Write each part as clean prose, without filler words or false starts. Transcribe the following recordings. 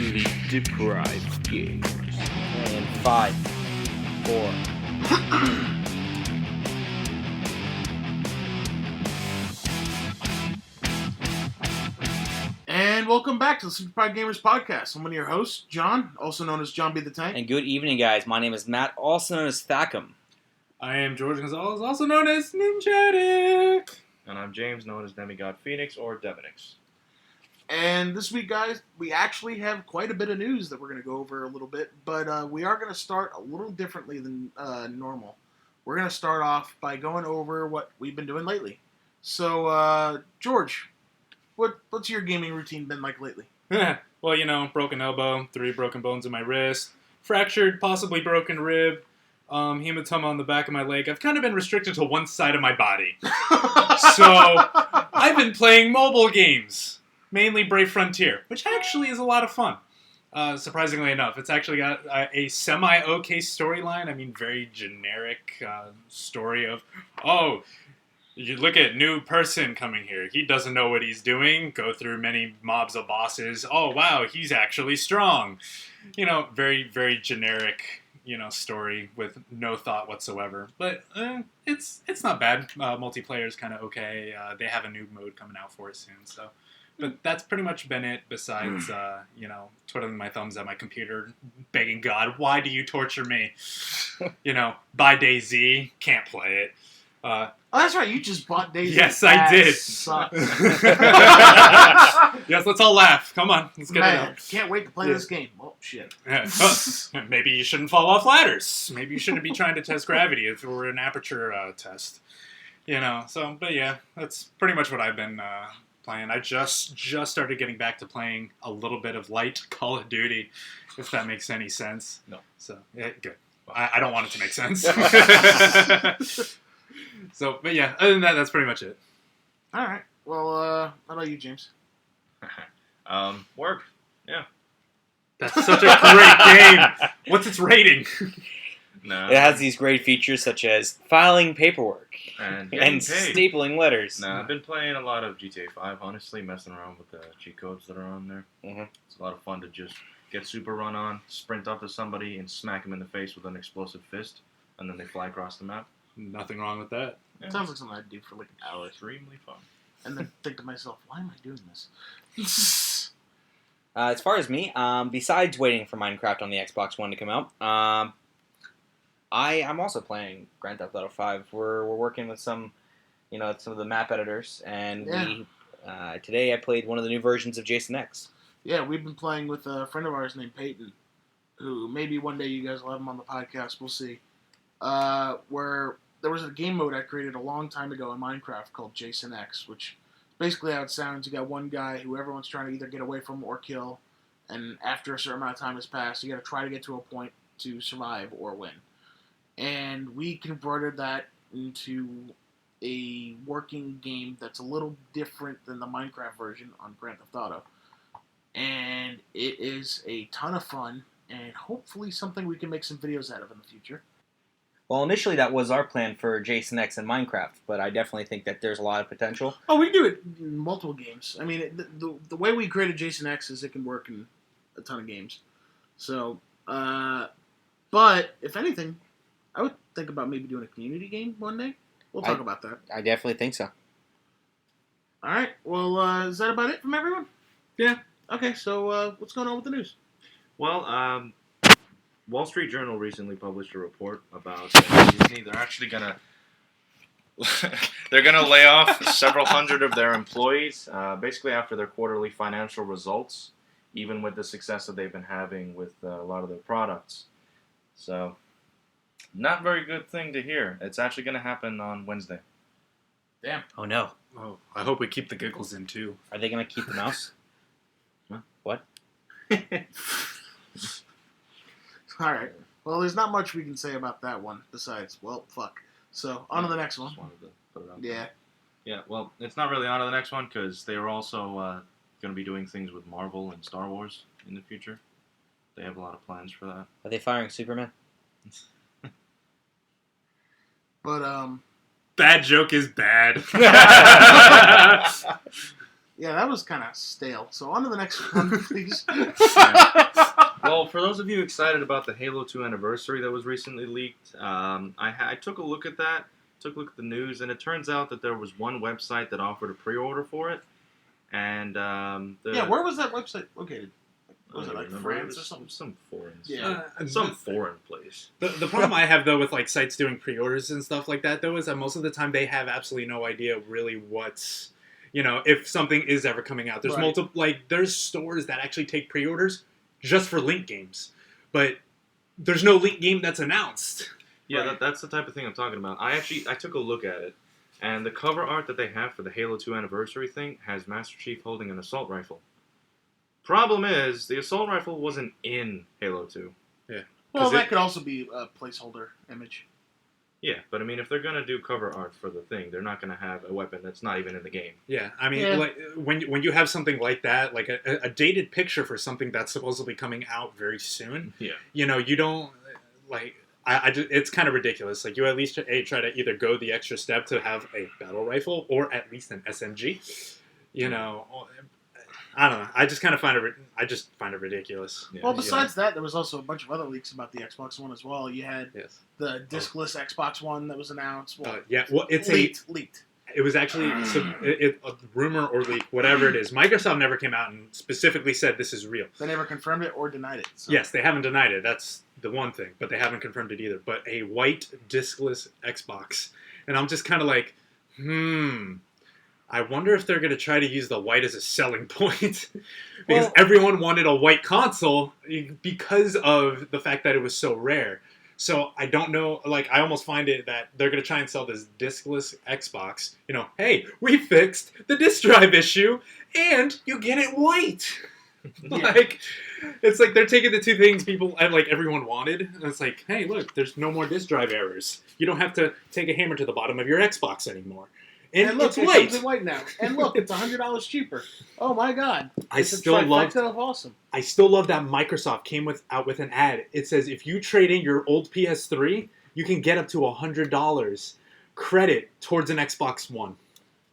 the Deprived games. And 5, 4. And welcome back to the Deprived Gamers Podcast. I'm one of your hosts, John, also known as John B. the Tank. And good evening, guys. My name is Matt, also known as Thackum. I am George Gonzalez, also known as Ninjatic. And I'm James, known as Demigod Phoenix or Demonix. And this week, guys, we actually have quite a bit of news that we're going to go over a little bit, but we are going to start a little differently than normal. We're going to start off by going over what we've been doing lately. So, George, what's your gaming routine been like lately? Well, you know, broken elbow, 3 broken bones in my wrist, fractured, possibly broken rib, hematoma on the back of my leg. I've kind of been restricted to one side of my body. So, I've been playing mobile games. Mainly Brave Frontier, which actually is a lot of fun. Surprisingly enough, it's actually got a semi-okay storyline. I mean, very generic story of, oh, you look at new person coming here. He doesn't know what he's doing. Go through many mobs of bosses. Oh, wow, he's actually strong. You know, very, very generic, story with no thought whatsoever. But it's not bad. Multiplayer is kind of okay. They have a new mode coming out for it soon, so... But that's pretty much been it, besides, twiddling my thumbs at my computer, begging God, why do you torture me? Buy DayZ, can't play it. Oh, that's right, you just bought DayZ. Yes, I did. Sucks. Yes, let's all laugh. Come on, let's get it out. Can't wait to play this game. Oh, shit. Maybe you shouldn't fall off ladders. Maybe you shouldn't be trying to test gravity if it were an aperture test. But yeah, that's pretty much what I've been... playing. I just started getting back to playing a little bit of light Call of Duty, if that makes any sense. No. So, yeah, good. I don't want it to make sense. But yeah, other than that, that's pretty much it. All right. Well, how about you, James? Work. Yeah. That's such a great game. What's its rating? No. It has these great features such as filing paperwork And stapling letters. No, I've been playing a lot of GTA 5, honestly, messing around with the cheat codes that are on there. Mm-hmm. It's a lot of fun to just get super run on, sprint up to somebody, and smack them in the face with an explosive fist, and then they fly across the map. Nothing wrong with that. Yeah. Sounds like something I'd do for like an hour. Extremely fun. And then think to myself, why am I doing this? As far as me, besides waiting for Minecraft on the Xbox One to come out, I'm also playing Grand Theft Auto 5. We're working with some of the map editors, and today I played one of the new versions of Jason X. Yeah, we've been playing with a friend of ours named Peyton, who maybe one day you guys will have him on the podcast. We'll see. Where there was a game mode I created a long time ago in Minecraft called Jason X, which basically how it sounds, you got one guy who everyone's trying to either get away from or kill, and after a certain amount of time has passed, you got to try to get to a point to survive or win. And we converted that into a working game that's a little different than the Minecraft version on Grand Theft Auto. And it is a ton of fun, and hopefully something we can make some videos out of in the future. Well, initially that was our plan for Jason X and Minecraft, but I definitely think that there's a lot of potential. Oh, we can do it in multiple games. I mean, the way we created Jason X is it can work in a ton of games. So, but if anything, I would think about maybe doing a community game one day. We'll talk about that. I definitely think so. All right. Well, is that about it from everyone? Yeah. Okay, so what's going on with the news? Well, Wall Street Journal recently published a report about Disney. They're actually gonna lay off several hundred of their employees, basically after their quarterly financial results, even with the success that they've been having with a lot of their products. So, not very good thing to hear. It's actually going to happen on Wednesday. Damn. Oh no. Oh, I hope we keep the giggles in, too. Are they going to keep the mouse? Huh? What? All right. Well, there's not much we can say about that one besides, well, fuck. So, on to the next one. Just wanted to put it out Yeah. there. Yeah, well, it's not really on to the next one because they are also going to be doing things with Marvel and Star Wars in the future. They have a lot of plans for that. Are they firing Superman? But, Bad joke is bad. Yeah, that was kind of stale. So on to the next one, please. Well, for those of you excited about the Halo 2 anniversary that was recently leaked, I took a look at that, took a look at the news, and it turns out that there was one website that offered a pre-order for it. And where was that website located? Was it I don't like remember. France It or was something? Some foreign, Yeah. some foreign place. The problem I have though with like sites doing pre-orders and stuff like that though is that most of the time they have absolutely no idea really what's, if something is ever coming out. There's Right. there's stores that actually take pre-orders just for Link games, but there's no Link game that's announced. Yeah, Right. that's the type of thing I'm talking about. I took a look at it, and the cover art that they have for the Halo 2 anniversary thing has Master Chief holding an assault rifle. Problem is, the assault rifle wasn't in Halo 2. Well, that could also be a placeholder image. Yeah, but I mean, if they're gonna do cover art for the thing, they're not gonna have a weapon that's not even in the game. Yeah, I mean, Yeah. like when you have something like that, like a dated picture for something that's supposedly coming out very soon, Yeah. you don't like. It's kind of ridiculous. Like you at least try to either go the extra step to have a battle rifle or at least an SMG. I don't know. I just find it ridiculous. Yeah, Well, besides that, there was also a bunch of other leaks about the Xbox One as well. You had Yes. the discless Xbox One that was announced. Well, Yeah. Well, it's leaked. It was actually a rumor or leak, whatever it is. Microsoft never came out and specifically said this is real. They never confirmed it or denied it. So. Yes, they haven't denied it. That's the one thing, but they haven't confirmed it either. But a white discless Xbox, and I'm just kind of like, I wonder if they're going to try to use the white as a selling point. Because everyone wanted a white console because of the fact that it was so rare. So I don't know, I almost find it that they're going to try and sell this discless Xbox. Hey, we fixed the disk drive issue, and you get it white. Yeah. It's like they're taking the two things people, everyone wanted, and it's like, hey, look, there's no more disk drive errors. You don't have to take a hammer to the bottom of your Xbox anymore. And look, it's it white. comes in white now. And look, it's $100 cheaper. Oh my god! I It's a still love trifecta of awesome. I still love that Microsoft came out with an ad. It says if you trade in your old PS3, you can get up to $100 credit towards an Xbox One.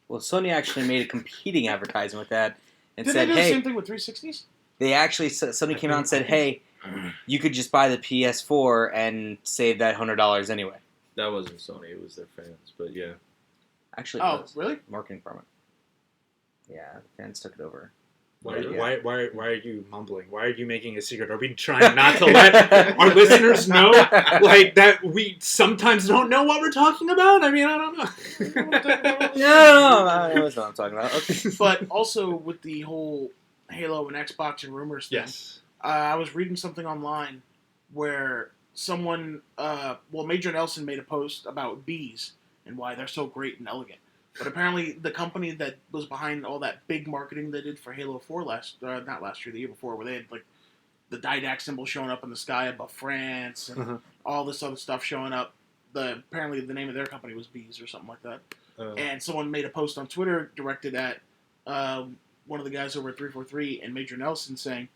Well, Sony actually made a competing advertisement with that and Did said, they do the "Hey." same thing with 360s? They actually somebody came out and said, "Hey, you could just buy the PS4 and save that $100 anyway." That wasn't Sony; it was their fans. But yeah, Actually, Oh, it was really? marketing department. Yeah, the fans took it over. Why Yeah. are you mumbling? Why are you making a secret? Are we trying not to let our listeners know that we sometimes don't know what we're talking about? I mean, I don't know. No, I know what I'm talking about. Okay. But also with the whole Halo and Xbox and rumors thing, Yes. I was reading something online where someone, Major Nelson made a post about bees and why they're so great and elegant. But apparently the company that was behind all that big marketing they did for Halo 4 not last year, the year before, where they had like the Didac symbol showing up in the sky above France and all this other stuff showing up. Apparently the name of their company was Bees or something like that. And someone made a post on Twitter directed at one of the guys over at 343 and Major Nelson saying,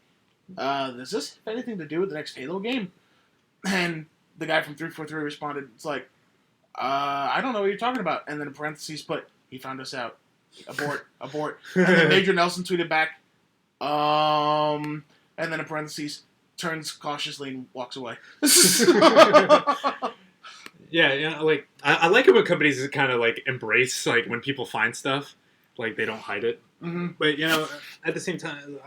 does this have anything to do with the next Halo game? And the guy from 343 responded, it's like, I don't know what you're talking about. And then in parentheses put, he found us out. Abort, abort. And then Major Nelson tweeted back, and then in parentheses, turns cautiously and walks away. Yeah, I like it when companies kind of embrace when people find stuff, they don't hide it. Mm-hmm. But at the same time,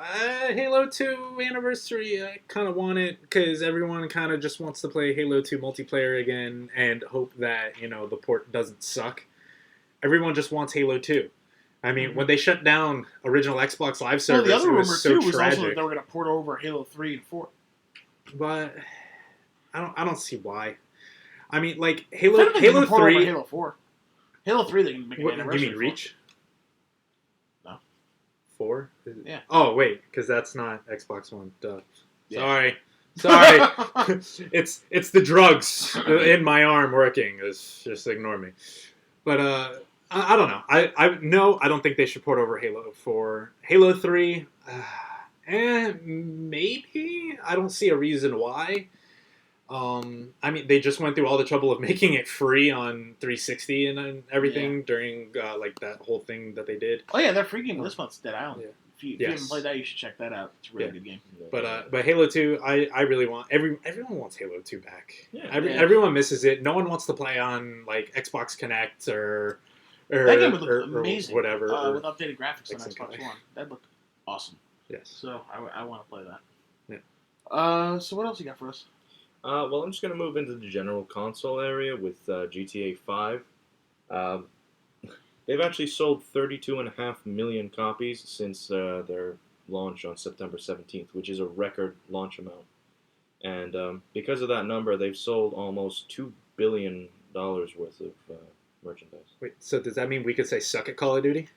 Halo 2 anniversary, I kind of want it because everyone kind of just wants to play Halo 2 multiplayer again and hope that the port doesn't suck. Everyone just wants Halo 2. I mean, when they shut down original Xbox Live service, the other it rumor was so too was tragic. also that they were going to port over Halo 3 and 4. But I don't see why. I mean, I Halo don't think they can port over 3. Halo 4. Halo 3 they can make an What, you anniversary mean for. Reach? No. 4? Yeah. Oh wait, because that's not Xbox One. Duh. Yeah. Sorry. it's the drugs in my arm working. Just ignore me. But I don't know. I don't think they should port over Halo 4. Halo 3. Maybe I don't see a reason why. I mean, they just went through all the trouble of making it free on 360 and everything during like that whole thing that they did. Oh yeah, their free game this month's Dead Island. Yeah. If you haven't played that, you should check that out. It's a really good game. But Halo 2, I really want everyone wants Halo 2 back. Yeah. Everyone misses it. No one wants to play on like Xbox Connect or That game would look amazing. or whatever. With updated graphics on Xbox One. That looked awesome. Yes. So I want to play that. Yeah. So what else you got for us? Well, I'm just going to move into the general console area with GTA 5. They've actually sold 32.5 million copies since their launch on September 17th, which is a record launch amount. And because of that number, they've sold almost $2 billion worth of merchandise. Wait, so does that mean we could say suck at Call of Duty?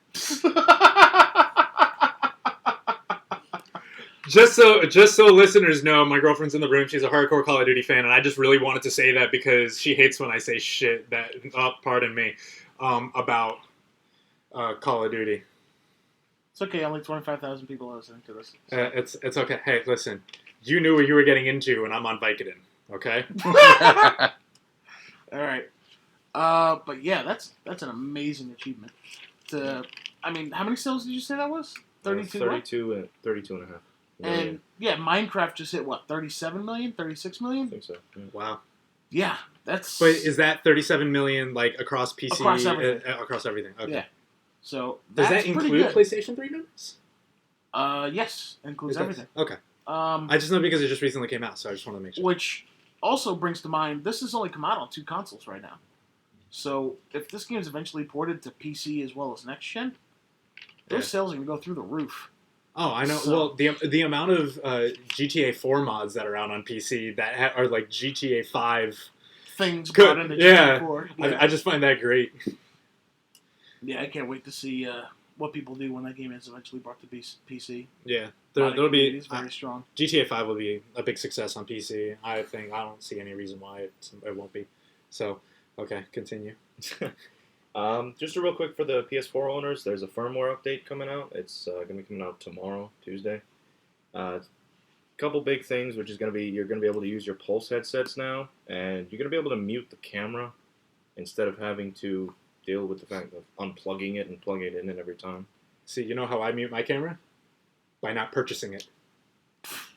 Just so listeners know, my girlfriend's in the room. She's a hardcore Call of Duty fan, and I just really wanted to say that because she hates when I say shit that, pardon me, about Call of Duty. It's okay. Only 25,000 people are listening to this. So. It's okay. Hey, listen, you knew what you were getting into, and I'm on Vicodin. Okay. All right. But yeah, that's an amazing achievement. I mean, how many sales did you say that was? 32. 32 and a half. And yeah, Minecraft just hit what, 37 million, 36 million? I think so. Yeah. Wow. Yeah, that's. But is that 37 million like across PC? Across everything. Across everything. Okay. Yeah. So does that's that pretty include good. PlayStation 3 numbers? Yes, it includes It does. everything. Okay. I just know because it just recently came out, so I just want to make sure. Which also brings to mind, this has only come out on 2 consoles right now. So if this game is eventually ported to PC as well as next gen, those sales are going to go through the roof. Oh, I know. So, well, the amount of GTA 4 mods that are out on PC that are like GTA 5 things brought into GTA 4. Yeah. I just find that great. Yeah, I can't wait to see what people do when that game is eventually brought to PC. Yeah, there'll be very strong. GTA 5 will be a big success on PC. I think I don't see any reason why it won't be. So, okay, continue. Just a real quick for the PS4 owners, there's a firmware update coming out. It's going to be coming out tomorrow, Tuesday. Couple big things, which is going to be you're going to be able to use your Pulse headsets now, and you're going to be able to mute the camera instead of having to deal with the fact of unplugging it and plugging it in every time. See, you know how I mute my camera? By not purchasing it.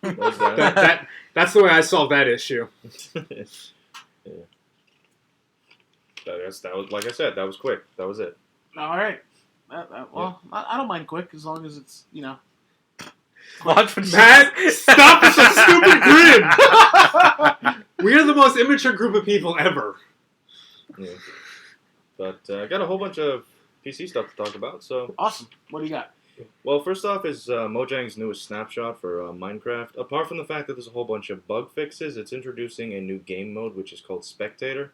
What's that? That's the way I solve that issue. Yeah. That was, like I said, that was quick. That was it. All right. Well, I don't mind quick as long as it's, Matt, stop with the stupid grin! We are the most immature group of people ever. Yeah. But I got a whole bunch of PC stuff to talk about. So awesome. What do you got? Well, first off is Mojang's newest snapshot for Minecraft. Apart from the fact that there's a whole bunch of bug fixes, it's introducing a new game mode, which is called Spectator.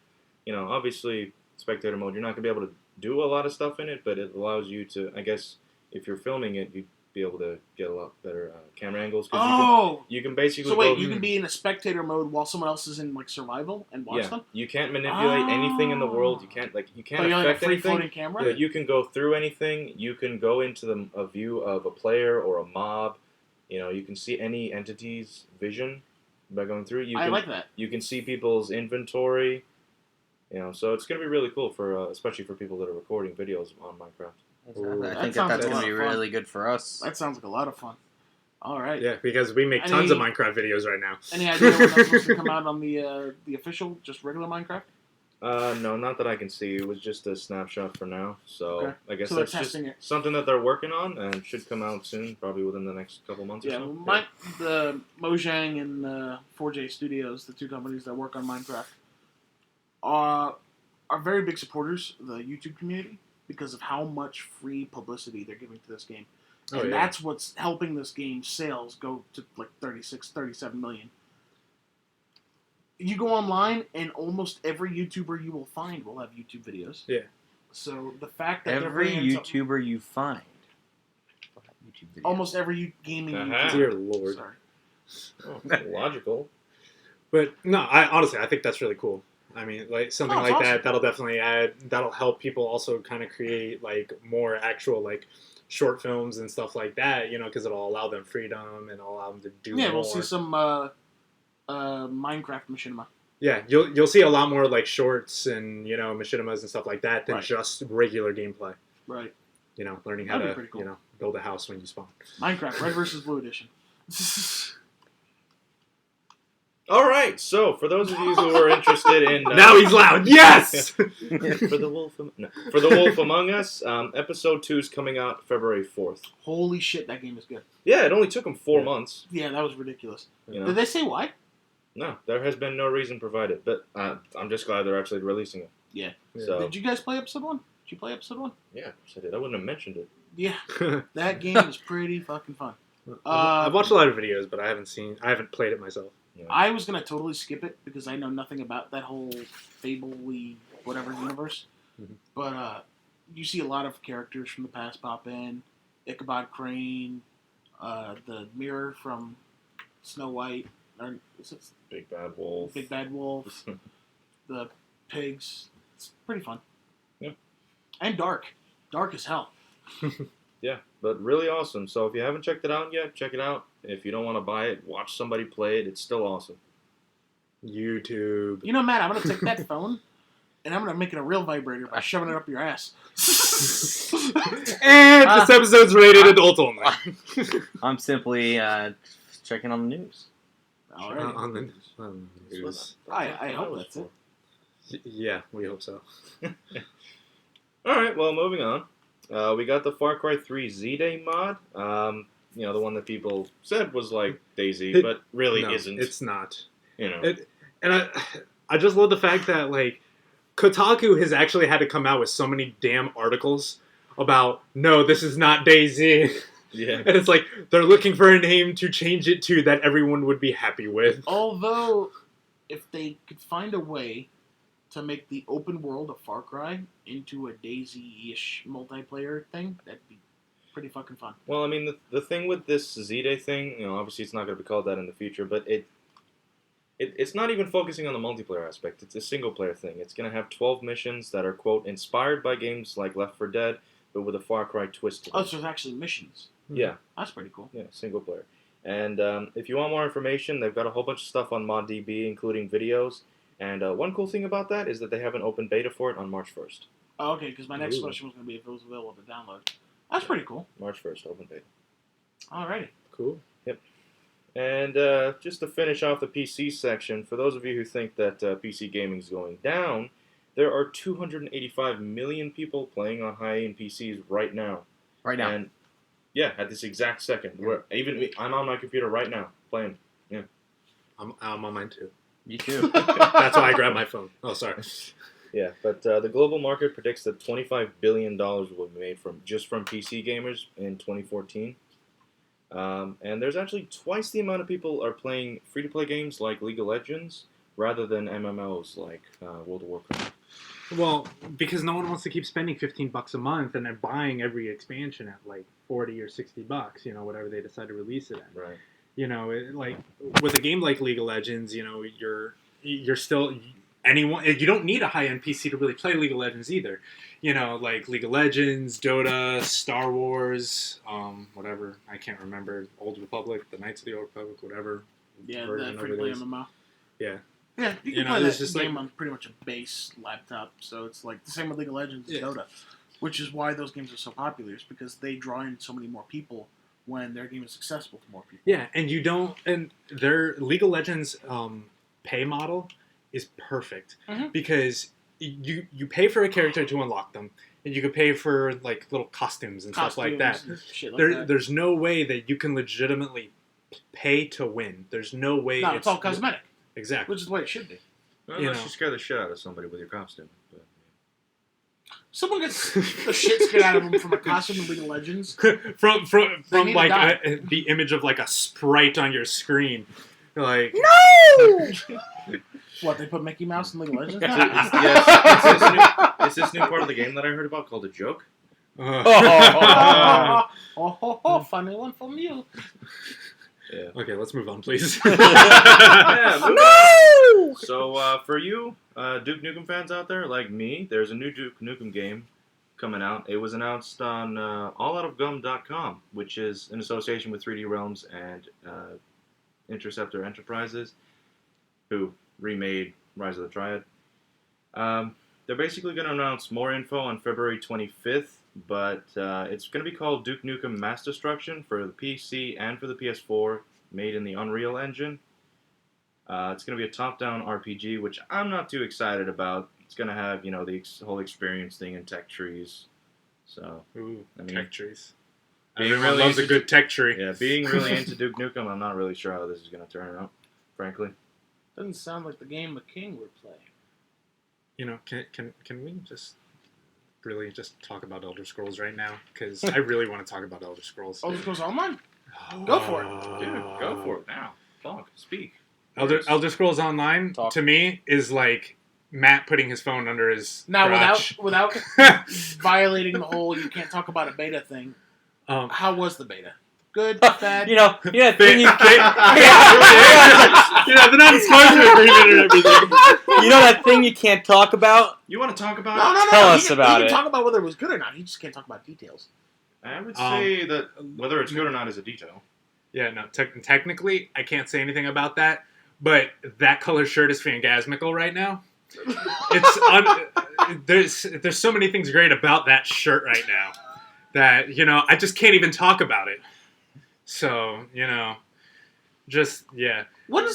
Obviously, Spectator mode, you're not going to be able to do a lot of stuff in it, but it allows you to, I guess, if you're filming it, you'd be able to get a lot better camera angles. You can basically So wait, you can be in a spectator mode while someone else is in, like, survival and watch them? You can't manipulate anything in the world. You can't affect like a free anything. floating camera? Yeah, you can go through anything. You can go into a view of a player or a mob. You can see any entity's vision by going through. I like that. You can see people's inventory. So it's going to be really cool for, especially for people that are recording videos on Minecraft. I think sounds that's like a going lot to be of fun. really good for us. That sounds like a lot of fun. All right. Yeah, because we make tons of Minecraft videos right now. Any idea when that's supposed to come out on the official, just regular Minecraft? No, not that I can see. It was just a snapshot for now. So Okay. I guess So they're that's just testing it. something that they're working on and should come out soon, probably within the next couple months or Yeah, so. the Mojang and 4J Studios, the 2 companies that work on Minecraft, are very big supporters of the YouTube community because of how much free publicity they're giving to this game. And that's what's helping this game's sales go to like 36, 37 million. You go online and almost every YouTuber you will find will have YouTube videos. Yeah. So the fact that Every they're bringing YouTuber you find will have YouTube videos. almost every gaming Uh-huh. YouTuber. Dear Lord. Sorry. Logical. But no, honestly, I think that's really cool. I mean, like something like awesome. that'll definitely that'll help people also kind of create like more actual like short films and stuff like that, because it'll allow them freedom and allow them to do more. Yeah, we'll see some Minecraft Machinima. Yeah, you'll see a lot more like shorts and machinimas and stuff like that than Right. just regular gameplay. Right. Learning how That'd be to pretty cool. build a house when you spawn. Minecraft Red versus Blue Edition. All right, so for those of you who are interested in Now he's loud. Yes. for the Wolf Among Us, episode 2 is coming out February 4th. Holy shit, that game is good. Yeah, it only took them 4 months. Yeah, that was ridiculous. You know? Did they say why? No, there has been no reason provided, but I'm just glad they're actually releasing it. Yeah. So Did you guys play episode 1? Did you play episode 1? yeah, of course I did. I wouldn't have mentioned it. Yeah. That game is pretty fucking fun. I've watched a lot of videos, but I haven't played it myself. Yeah. I was going to totally skip it because I know nothing about that whole Fable-y whatever universe. Mhm. But you see a lot of characters from the past pop in. Ichabod Crane, the mirror from Snow White, or is it Big Bad Wolf. Big Bad Wolf, the pigs. It's pretty fun. Yeah. And dark. Dark as hell. Yeah, but really awesome. So if you haven't checked it out yet, check it out. If you don't want to buy it, watch somebody play it. It's still awesome. YouTube. You know, Matt, I'm going to take that phone and I'm going to make it a real vibrator by shoving it up your ass. And this episode's rated adult only. I'm simply checking on the news. All right. On the news. I hope that's it. Yeah, we hope so. All right, well, moving on. We got the Far Cry 3 Z-Day mod. The one that people said was like DayZ, but really No, isn't. It's not. And I just love the fact that like Kotaku has actually had to come out with so many damn articles about no, this is not DayZ. yeah. And it's like they're looking for a name to change it to that everyone would be happy with. Although, if they could find a way to make the open world of Far Cry into a DayZ-ish multiplayer thing, that'd be pretty fucking fun. Well, I mean, the thing with this Z-Day thing, obviously it's not going to be called that in the future, but it's not even focusing on the multiplayer aspect. It's a single-player thing. It's going to have 12 missions that are, quote, inspired by games like Left 4 Dead, but with a Far Cry twist to them. Oh, so there's actually missions. Yeah. That's pretty cool. Yeah, single player. And if you want more information, they've got a whole bunch of stuff on ModDB, including videos. And one cool thing about that is that they have an open beta for it on March 1st. Oh, okay, because my next Ooh. question was going to be if it was available to download. That's pretty cool. March 1st, open beta. Alrighty. Cool. And just to finish off the PC section, for those of you who think that PC gaming is going down, there are 285 million people playing on high-end PCs right now. Right now. And yeah, at this exact second. Where I'm on my computer right now playing. I'm on mine too. Me too. That's why I grabbed my phone. Oh, sorry. Yeah, but the global market predicts that $25 billion will be made from PC gamers in 2014. And there's actually twice the amount of people are playing free-to-play games like League of Legends rather than MMOs like World of Warcraft. Well, because no one wants to keep spending $15 a month and then buying every expansion at like $40 or $60, whatever they decide to release it at. Right. Like with a game like League of Legends, you're still anyone. You don't need a high-end PC to really play League of Legends either. Like League of Legends, Dota, Star Wars, whatever. I can't remember. Old Republic, the Knights of the Old Republic, whatever. Yeah, version the of free-to-play it is. MMO. Yeah. Yeah, you can You know, play it's that just game like- on pretty much a base laptop, so it's like the same with League of Legends and Yeah. Dota, which is why those games are so popular, is because they draw in so many more people when their game is accessible to more people. Yeah, and their League of Legends pay model is perfect Mhm. because you pay for a character to unlock them, and you could pay for like little costumes and stuff like that. and shit like There, that. there's no way that you can legitimately pay to win. There's no way. No, it's all cosmetic, Exactly. which is the way it should be. Unless you scare the shit out of somebody with your costume. But, Someone gets the shit scared out of them from a costume in League of Legends. from They need to like die. the image of like a sprite on your screen, like No! What, they put Mickey Mouse in League of Legends now? yes, it's this new part of the game that I heard about called a joke. Oh, funny one from you. Yeah. Okay, let's move on, please. Yeah, No! So for you Duke Nukem fans out there like me, there's a new Duke Nukem game coming out. It was announced on alloutofgum.com, which is in association with 3D Realms and Interceptor Enterprises. who remade Rise of the Triad. They're basically going to announce more info on February 25th, but it's going to be called Duke Nukem Mass Destruction for the PC and for the PS4, made in the Unreal Engine. It's going to be a top-down RPG, which I'm not too excited about. It's going to have, the whole experience thing and tech trees. So, tech trees. Being Everyone loves a good tech tree. Yeah, being really into Duke Nukem, I'm not really sure how this is going to turn out, frankly. Doesn't sound like the game King would play. Can we just really just talk about Elder Scrolls right now? Because I really want to talk about Elder Scrolls. Elder Scrolls Online? Go for it. Dude, go for it now. Talk, speak. Elder Scrolls Online, to me, is like Matt putting his phone under his crotch. without violating the whole you can't talk about a beta thing, how was the beta? Good, bad? Thing you can't... the non-disclosure agreement and everything. You know that thing you can't talk about? You want to talk about No. it? Tell us about he it. can talk about whether it was good or not. He just can't talk about details. I would say that whether it's good or not is a detail. Yeah, no. Technically, I can't say anything about that. But that color shirt is fangasmical right now. There's so many things great about that shirt right now that I just can't even talk about it. So When does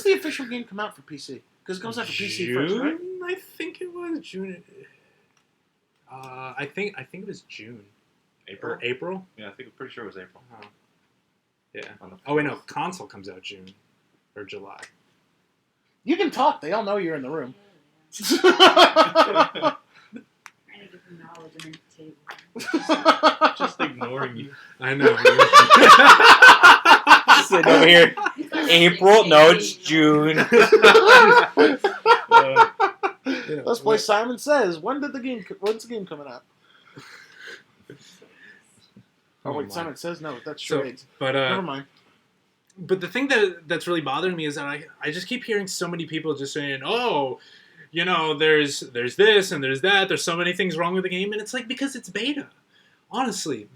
the official game come out for PC? Because it comes out for PC first, right? I think it was June. I think it was June. April? Or April? Yeah, I'm pretty sure it was April. Oh. Yeah. Oh wait, no. Console comes out June or July. You can talk. They all know you're in the room. Just ignoring you. I know. Sitting over here. April? No, it's June. Let's play Simon Says. When's the game coming out? Oh wait, Simon Says no. That's charades. Never mind. But the thing that's really bothering me is that I just keep hearing so many people just saying, oh, there's this and there's that. There's so many things wrong with the game. And it's like, because it's beta. Honestly,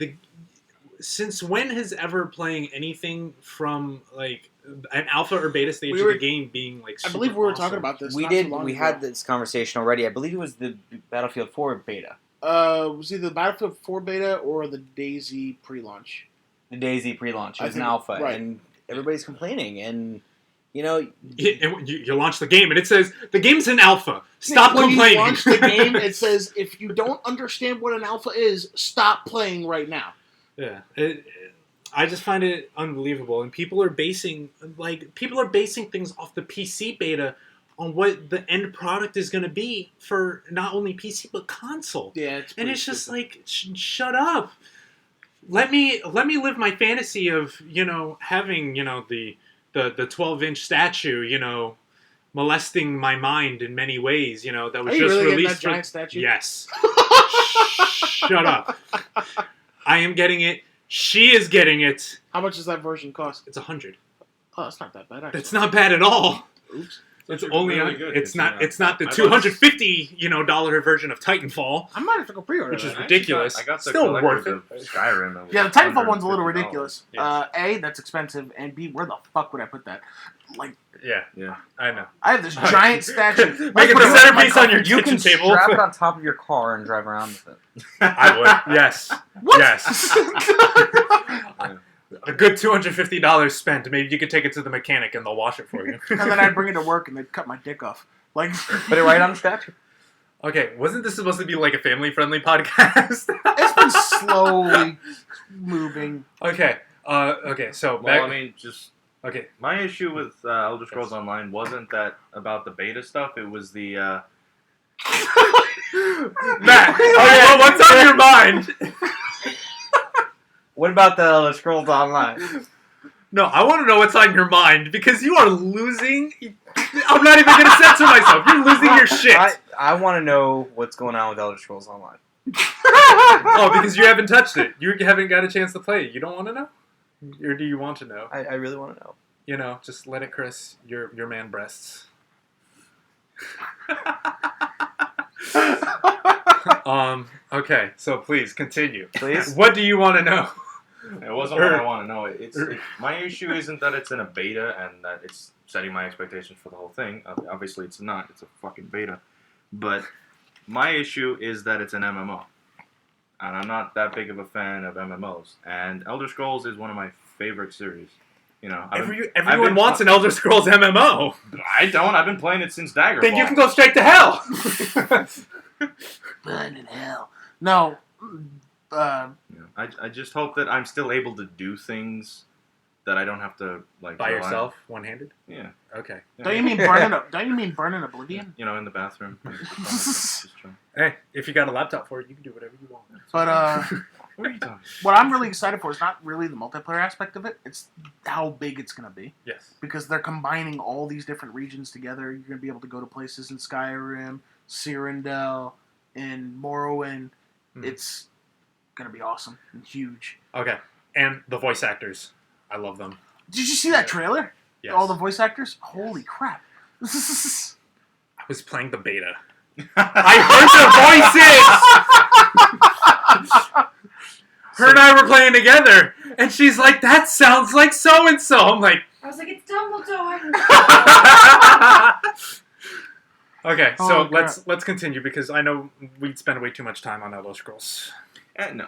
since when has ever playing anything from like an alpha or beta stage of the game being like super I believe we were awesome? talking about this. We had this conversation already. I believe it was the Battlefield 4 beta. It was either the Battlefield 4 beta or the DayZ pre-launch. The DayZ pre-launch. It was an alpha. Right. And everybody's complaining. And, You launch the game and it says, the game's in alpha. Stop complaining. When you launch the game, it says, if you don't understand what an alpha is, stop playing right now. Yeah. I just find it unbelievable. And people are basing things off the PC beta on what the end product is going to be for not only PC but console. Yeah, it's just like, shut up. Let me live my fantasy of having the 12-inch statue molesting my mind in many ways. That was Are you just really released. That giant statue? Yes. Shut up. I am getting it. She is getting it. How much does that version cost? It's $100. Oh, that's not that bad. Actually. It's not bad at all. Oops. It's only really good. it's not the $250 dollar version of Titanfall, I might have to go pre-order which that. is ridiculous. I got the Still worth of Skyrim. That was Yeah, the Titanfall one's a little $150. ridiculous. Yes. A, that's expensive, and B, where the fuck would I put that? Like, Yeah. I know. I have this giant statue. Make it Put the right in my centerpiece on your you can kitchen table. strap it on top of your car and drive around with it. I would. Yes. What? Yes. A good $250 spent. Maybe you could take it to the mechanic and they'll wash it for you. And then I'd bring it to work and they'd cut my dick off. Like, Put it right on the statue. Okay, wasn't this supposed to be like a family-friendly podcast? it's been slowly moving. Okay. Okay. So Well, back. just Okay. my issue with Elder Scrolls Online wasn't that about the beta stuff. It was the Matt. Well, what's on your mind? What about the Elder Scrolls Online? No, I want to know what's on your mind because you are losing. I'm not even going to censor myself. You're losing your shit. I want to know what's going on with Elder Scrolls Online. Oh, because you haven't touched it. You haven't got a chance to play it. You don't want to know? Or do you want to know? I really want to know. Just let it caress your man breasts. Okay, so please continue. Please? What do you want to know? It wasn't what I want to know. My issue isn't that it's in a beta and that it's setting my expectations for the whole thing. Obviously, it's not. It's a fucking beta. But my issue is that it's an MMO. And I'm not that big of a fan of MMOs. And Elder Scrolls is one of my favorite series. You know, everyone wants an Elder Scrolls MMO. I don't. I've been playing it since Daggerfall. Then you can go straight to hell. Burn in hell. No. I just hope that I'm still able to do things that I don't have to like By rely on. yourself, one-handed. Yeah. Okay. Don't you mean burn in Oblivion? You know, in the bathroom. Hey, if you got a laptop for it, you can do whatever you want. But What are you talking? what I'm really excited for is not really the multiplayer aspect of it. It's how big it's gonna be. Yes. Because they're combining all these different regions together. You're gonna be able to go to places in Skyrim, Cyrodiil, in Morrowind. It's gonna be awesome and huge. Okay. And the voice actors. I love them. Did you see that trailer? Yes. All the voice actors? Holy crap. I was playing the beta. I heard their voices! Her and I were playing together, and she's like, that sounds like so-and-so. I'm like... I was like, it's Dumbledore. Okay, Oh, so crap. let's continue, because I know we'd spend way too much time on Elder Scrolls. No.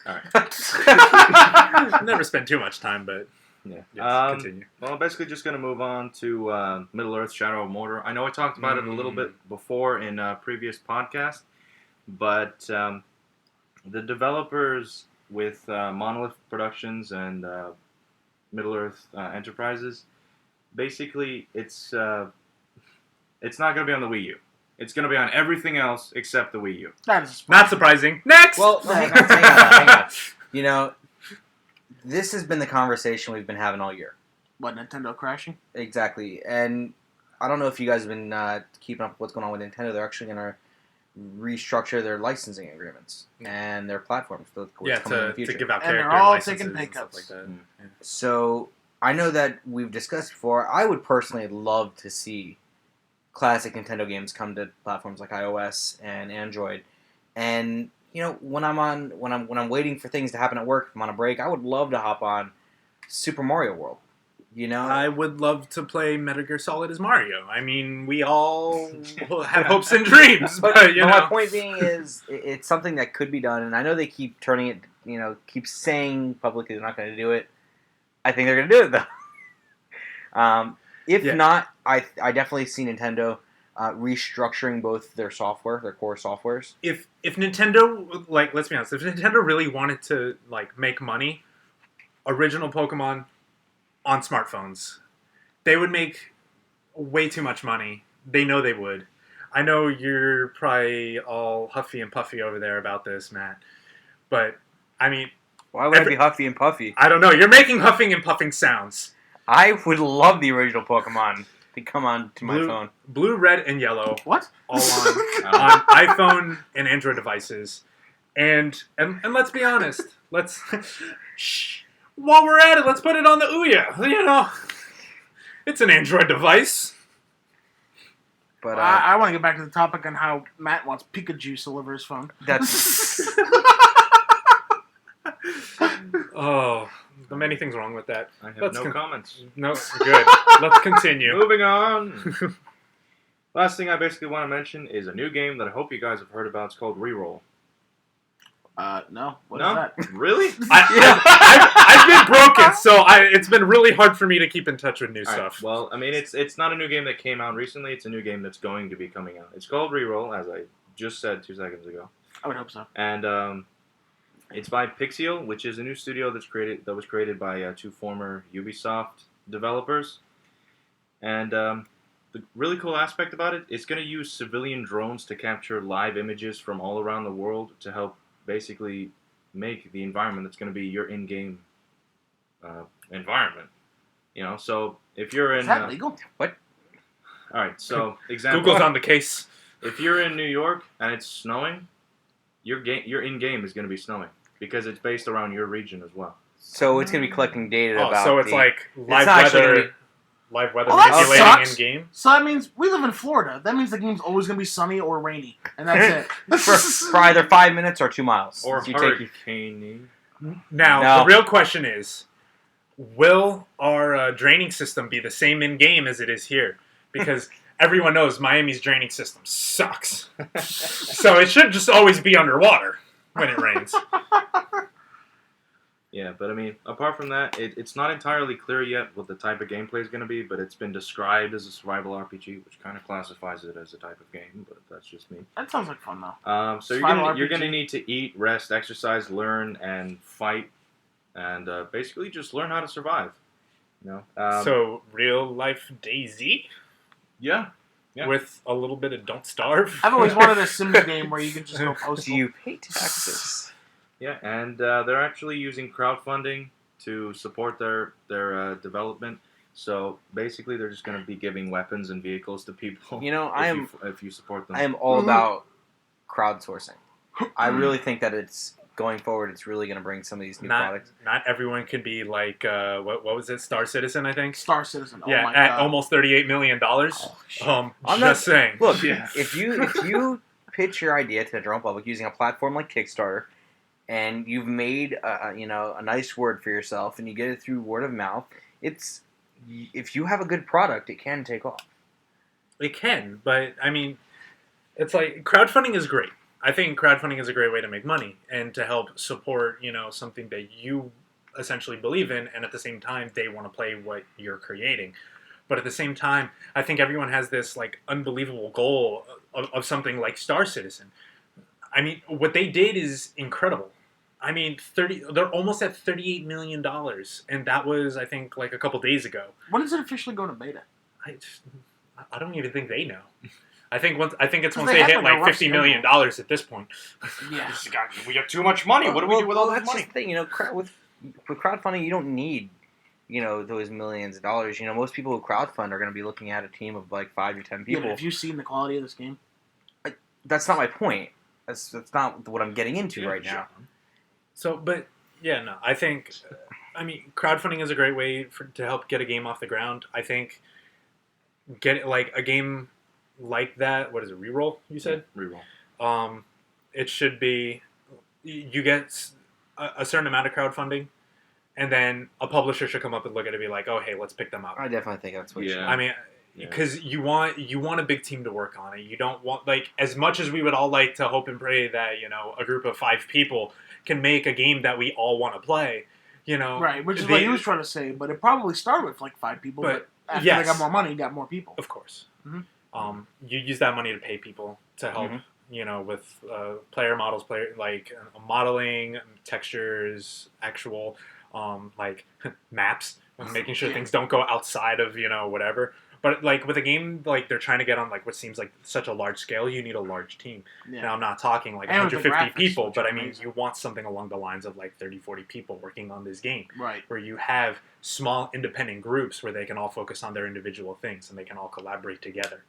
All right. Never spend too much time, but... Yeah. Yes, continue. Well, I'm basically just going to move on to Middle-earth: Shadow of Mordor. I know I talked about it a little bit before in a previous podcast, but the developers with Monolith Productions and Middle-earth Enterprises, basically it's not going to be on the Wii U. It's going to be on everything else except the Wii U. That is Not surprising. Next! Well, hang on. You know, this has been the conversation we've been having all year. What, Nintendo crashing? Exactly. And I don't know if you guys have been keeping up with what's going on with Nintendo. They're actually going to restructure their licensing agreements and their platforms for what's coming in the future. to give out And they're character all licenses taking pay and stuff cuts. like that. Yeah. So I know that we've discussed before. I would personally love to see classic Nintendo games come to platforms like iOS and Android. And you know, when I'm waiting for things to happen at work, if I'm on a break, I would love to hop on Super Mario World. You know, I would love to play Metal Gear Solid as Mario. I mean, we all have hopes and dreams, but you know. my point being is, it's something that could be done, and I know they keep turning it, you know, keep saying publicly they're not going to do it. I think they're going to do it though. If not, I definitely see Nintendo restructuring both their software, their core softwares. If Nintendo, like, let's be honest, if Nintendo really wanted to like make money, original Pokemon on smartphones, they would make way too much money. They know they would. I know you're probably all huffy and puffy over there about this, Matt, but I mean, Why would I be huffy and puffy? I don't know. You're making huffing and puffing sounds. I would love the original Pokemon to come on to my phone. Blue, red, and yellow. What? All on iPhone and Android devices. And let's be honest. Shh. While we're at it, let's put it on the Ouya. You know, it's an Android device. But I want to get back to the topic on how Matt wants Pikachu to deliver his phone. that's Oh, the many things wrong with that. I have Let's no comments. No, good. Let's continue. Moving on. Last thing I basically want to mention is a new game that I hope you guys have heard about. It's called Reroll. No. What No? is that? Really? I've been broken, so it's been really hard for me to keep in touch with new All right, stuff. well, I mean, it's not a new game that came out recently. It's a new game that's going to be coming out. It's called Reroll, as I just said 2 seconds ago. I would hope so. And it's by Pixel, which is a new studio that was created by 2 former Ubisoft developers. And the really cool aspect about it, it's going to use civilian drones to capture live images from all around the world to help basically make the environment that's going to be your in-game environment. You know, so if you're in... Is that legal? All right, so example... Google's on the case. If you're in New York and it's snowing, your in-game is going to be snowing because it's based around your region as well. so it's going to be collecting data Oh, about. so it's like live not actually gonna weather, live weather Well, that manipulating sucks. in game. So that means we live in Florida. That means the game's always going to be sunny or rainy. And that's it. for either 5 minutes or 2 miles. Or So you take- hurricane. Now, No. the real question is, will our draining system be the same in-game as it is here? Because everyone knows Miami's draining system sucks. So it should just always be underwater when it rains. Yeah, but I mean, apart from that, it's not entirely clear yet what the type of gameplay is going to be, but it's been described as a survival RPG, which kind of classifies it as a type of game, but that's just me. That sounds like fun, though. So Survival you're gonna RPG. need to eat, rest, exercise, learn, and fight, and basically just learn how to survive. You know. So real-life DayZ Yeah. Yeah. with a little bit of Don't Starve. I've always wanted a Sims game where you can just go postal. Do you pay taxes? Yeah, and they're actually using crowdfunding to support their development. So basically, they're just going to be giving weapons and vehicles to people. You know, if you support them. I am all about crowdsourcing. I really think that it's going forward. It's really going to bring some of these new products. Not everyone can be like what was it, Star Citizen? I think. Star Citizen. Oh Yeah, my at God. almost $38 million. shit. I'm Just not- saying. Look, Yeah. if you pitch your idea to the general public using a platform like Kickstarter, and you've made a nice word for yourself, and you get it through word of mouth, if you have a good product, it can take off. It can, but I mean, it's like crowdfunding is great. I think crowdfunding is a great way to make money and to help support, something that you essentially believe in, and at the same time, they want to play what you're creating. But at the same time, I think everyone has this like unbelievable goal of something like Star Citizen. I mean, what they did is incredible. I mean, they're almost at $38 million, and that was, I think, like a couple days ago. When is it officially going to beta? I don't even think they know. I think it's Because once they they have, hit like, a like rough $50 million at this point. Yeah. We got too much money. What do we do with all that's this money? just the thing. With crowdfunding, you don't need those millions of dollars. Most people who crowdfund are going to be looking at a team of like 5 or 10 Yeah, people. but have you seen the quality of this game? That's not my point. That's not what I'm getting into right now. So, but yeah, no, I think, crowdfunding is a great way to help get a game off the ground. I think like a game like that. What is it? Reroll? You said Reroll. It should be you get a certain amount of crowdfunding, and then a publisher should come up and look at it and be like, oh, hey, let's pick them up. I definitely think that's what you should. Yeah. I mean, because you want a big team to work on it. You don't want, like, as much as we would all like to hope and pray that a group of 5 people can make a game that we all want to play. Right, which is what he was trying to say, but it probably started with like 5 people, but after yes. they got more money, got more people. Of course. Mhm. You use that money to pay people to help, with player models, modeling, textures, actual, maps, making sure things don't go outside of, whatever. But, like, with a game, like, they're trying to get on, like, what seems like such a large scale, you need a large team. Yeah. Now, I'm not talking, like, And with the 150 graphics, people, which but, are I mean, amazing. you want something along the lines of, like, 30, 40 people working on this game. Right. Where you have small, independent groups where they can all focus on their individual things and they can all collaborate together.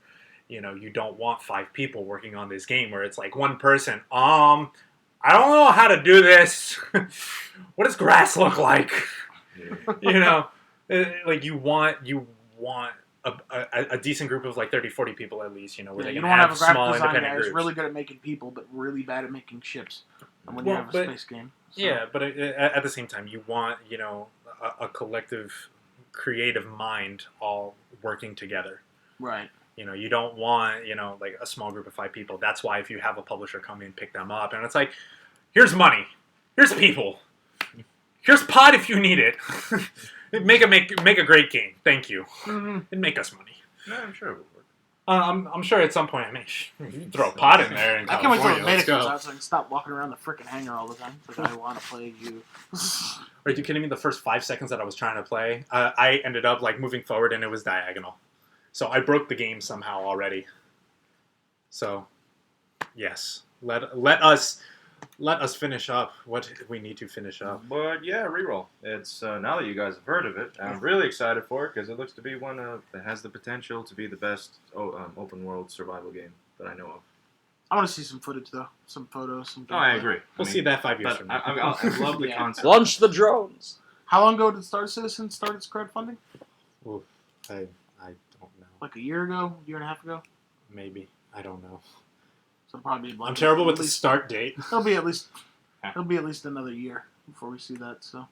You don't want 5 people working on this game where it's, like, one person, I don't know how to do this. What does grass look like? Like, you want a decent group of like 30, 40 people at least, where they You can don't want to have have a small graphic design independent guy who's groups. really good at making people, but really bad at making ships. And when you Well, have a but- space game. So. Yeah, but at the same time, you want, a collective creative mind all working together. Right. You don't want, like a small group of 5 people. That's why if you have a publisher come in, pick them up, and it's like, here's money, here's people, here's pod if you need it. make a great game. Thank you. Mm-hmm. And make us money. No, I'm sure it would work. I'm sure at some point I may throw a pot in there. In I can't wait till the California. beta Let's comes go. out so I can stop walking around the freaking hangar all the time. It's like, I want to play you. Are you kidding me? The first 5 seconds that I was trying to play, I ended up like moving forward and it was diagonal. So I broke the game somehow already. So, yes, let us finish up what we need to finish up. But yeah, Reroll. It's now that you guys have heard of it, I'm really excited for it because it looks to be one that has the potential to be the best open world survival game that I know of. I want to see some footage, though. Some photos. Some Oh, I gameplay. agree. We'll see that 5 years But from now. I love the Yeah. concept. Launch the drones. How long ago did Star Citizen start its crowdfunding? Oof, I don't know. Like a year ago? Year and a half ago? Maybe. I don't know. So it'll probably be like I'm terrible with at the least, start date. It'll be at least another year. before we see that. So I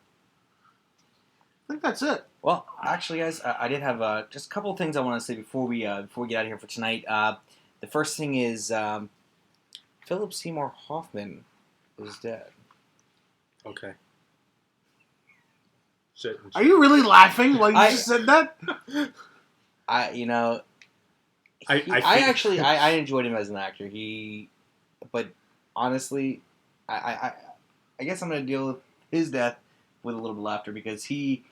think that's it. Well, actually, guys, I did have just a couple of things I want to say before we get out of here for tonight. The first thing is Philip Seymour Hoffman is dead. Okay. Shit. Are you really laughing while you I- just said that? I enjoyed him as an actor. But honestly, I guess I'm gonna deal with his death with a little bit of laughter because he,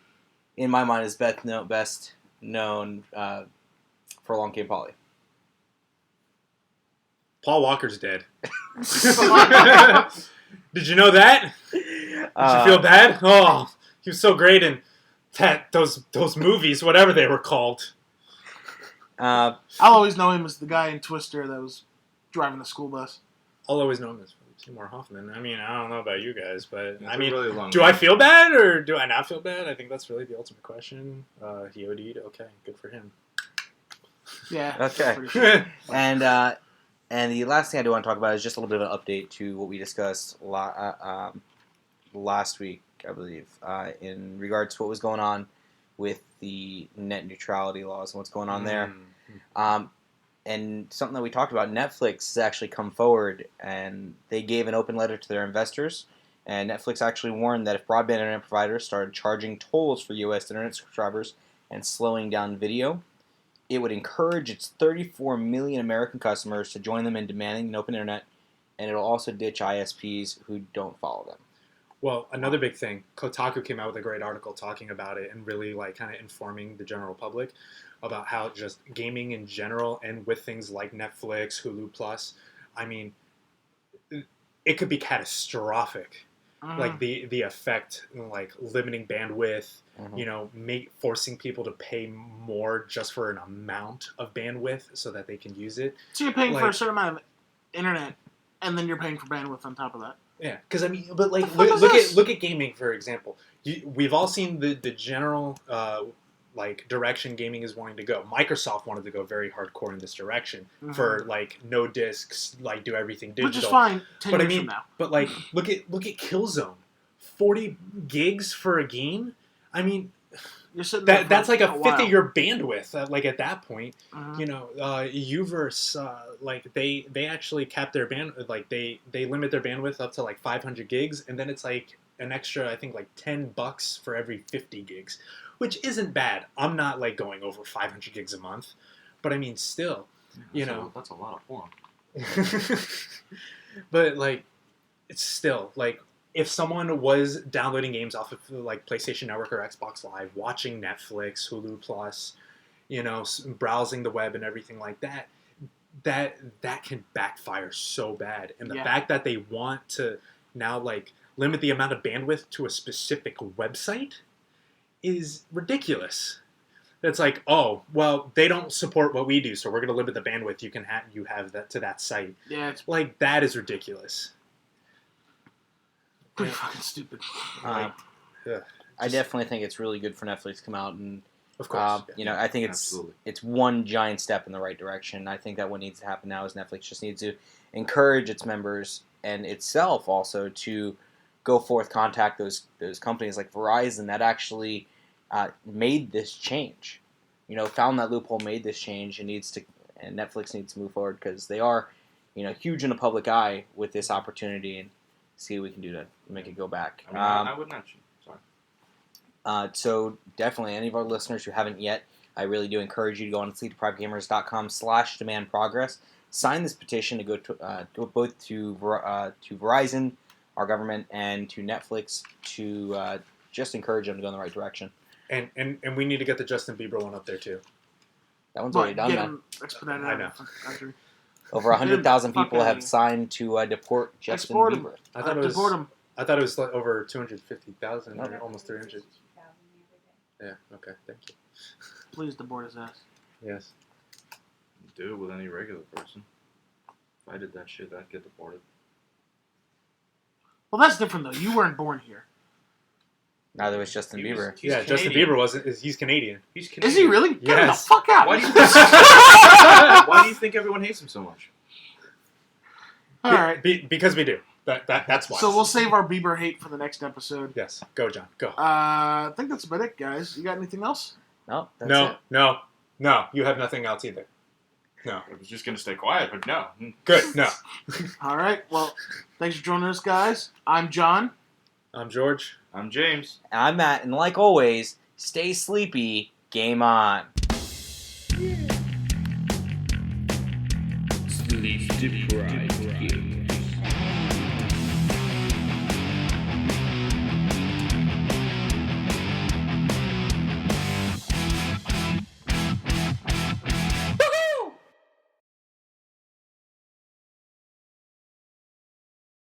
in my mind, is best known for Along Came Polly. Paul Walker's dead. Did you know that? Did you feel bad? Oh, he was so great in those movies, whatever they were called. I'll always know him as the guy in Twister that was driving the school bus. I'll always know him as Seymour Hoffman. I mean, I don't know about you guys, but It's a really long do name. I feel bad or do I not feel bad? I think that's really the ultimate question. He OD'd. Okay, good for him. Yeah. Okay. pretty sure. And the last thing I do want to talk about is just a little bit of an update to what we discussed last week, I believe, in regards to what was going on with the net neutrality laws and what's going on there. And something that we talked about, Netflix has actually come forward and they gave an open letter to their investors. And Netflix actually warned that if broadband internet providers started charging tolls for U.S. internet subscribers and slowing down video, it would encourage its 34 million American customers to join them in demanding an open internet, and it'll also ditch ISPs who don't follow them. Well, another big thing, Kotaku came out with a great article talking about it and really kind of informing the general public about how just gaming in general and with things like Netflix, Hulu Plus, I mean, it could be catastrophic. Like the effect, like limiting bandwidth, forcing people to pay more just for an amount of bandwidth so that they can use it. So you're paying for a certain amount of internet, and then you're paying for bandwidth on top of that. Yeah, because I mean, but like What look at gaming for example. We've all seen the general direction gaming is wanting to go. Microsoft wanted to go very hardcore in this direction for like no discs, like do everything digital. Which is fine 10 But I years mean, from now. but like look at Killzone, 40 gigs for a game. I mean, You're sitting there that's like a while. fifth of your bandwidth. Like at that point, Mhm. Uverse, like they actually cap their like they limit their bandwidth up to like 500 gigs, and then it's like an extra, I think like $10 for every 50 gigs, which isn't bad. I'm not like going over 500 gigs a month, but I mean still, that's a lot of porn. but like it's still like if someone was downloading games off of like PlayStation Network or Xbox Live, watching Netflix, Hulu Plus, browsing the web and everything like that, that can backfire so bad. And the fact that they want to now like limit the amount of bandwidth to a specific website is ridiculous. It's like, oh, well, they don't support what we do, so we're going to limit the bandwidth you have that to that site. Yeah, it's Like that is ridiculous. pretty fucking stupid. I definitely think it's really good for Netflix to come out and, Of course. I think Absolutely. it's one giant step in the right direction. I think that what needs to happen now is Netflix just needs to encourage its members and itself also to go forth, contact those companies like Verizon that actually made this change. Found that loophole, made this change, and Netflix needs to move forward because they are, huge in the public eye with this opportunity and see what we can do to make it go back. I mean, I would not. Sorry. So definitely, any of our listeners who haven't yet, I really do encourage you to go on sleepdeprivedgamers.com/demandprogress. Sign this petition to go both to Verizon, our government, and to Netflix to just encourage them to go in the right direction. And we need to get the Justin Bieber one up there too. That one's already done, Get man. him expedited I out know. of the country. Over 100,000 Fuck people outta have here. signed to deport Justin Export him. Bieber. I thought it was Deport him. like over 250,000 or almost 300. Yeah. Okay. Thank you. Please deport his ass. Yes. Do it with any regular person. If I did that shit, I'd get deported. Well, that's different though. You weren't born here. Neither was Justin He was- Bieber. He's Justin Canadian. Bieber wasn't. He's Canadian. He's Canadian. Is he really? Get him the Yes. fuck out. Why do you Why do you think everyone hates him so much? All right. Because we do. That's why. So we'll save our Bieber hate for the next episode. Yes. Go, John. Go. I think that's about it, guys. You got anything else? No, that's No, it. no, no. You have nothing else either. No. I was just gonna stay quiet, but no. Good. No. All right. Well, thanks for joining us, guys. I'm John. I'm George. I'm James. And I'm Matt, and like always, stay sleepy. Game on. Sleep Deprived Game.